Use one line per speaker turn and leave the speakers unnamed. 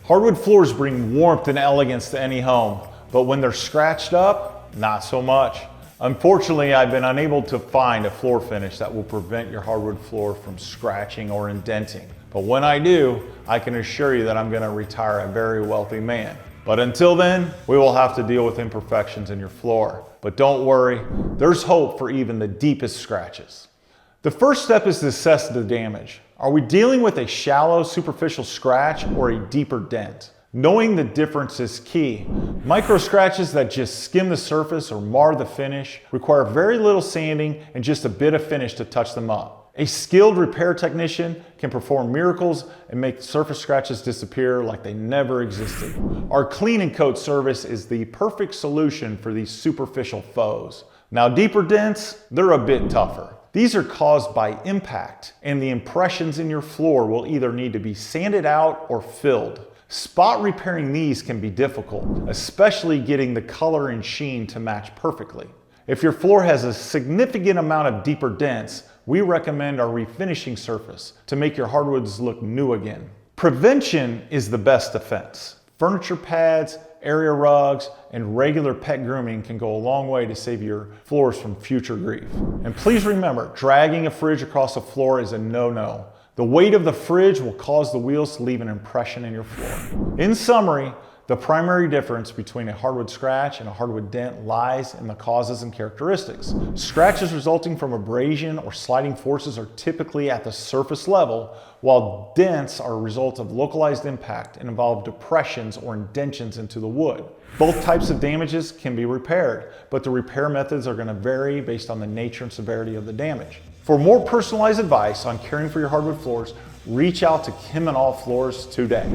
Hardwood floors bring warmth and elegance to any home, but when they're scratched up, not so much. Unfortunately, I've been unable to find a floor finish that will prevent your hardwood floor from scratching or indenting. But when I do, I can assure you that I'm going to retire a very wealthy man. But until then, we will have to deal with imperfections in your floor. But don't worry, there's hope for even the deepest scratches. The first step is to assess the damage. Are we dealing with a shallow, superficial scratch or a deeper dent? Knowing the difference is key. Micro scratches that just skim the surface or mar the finish require very little sanding and just a bit of finish to touch them up. A skilled repair technician can perform miracles and make surface scratches disappear like they never existed. Our clean and coat service is the perfect solution for these superficial foes. Now, deeper dents, they're a bit tougher. These are caused by impact, and the impressions in your floor will either need to be sanded out or filled. Spot repairing these can be difficult, especially getting the color and sheen to match perfectly. If your floor has a significant amount of deeper dents, we recommend our refinishing surface to make your hardwoods look new again. Prevention is the best defense. Furniture pads, area rugs, and regular pet grooming can go a long way to save your floors from future grief. And please remember, dragging a fridge across the floor is a no-no. The weight of the fridge will cause the wheels to leave an impression in your floor. In summary, the primary difference between a hardwood scratch and a hardwood dent lies in the causes and characteristics. Scratches resulting from abrasion or sliding forces are typically at the surface level, while dents are a result of localized impact and involve depressions or indentions into the wood. Both types of damages can be repaired, but the repair methods are going to vary based on the nature and severity of the damage. For more personalized advice on caring for your hardwood floors, reach out to Kimminau Floors today.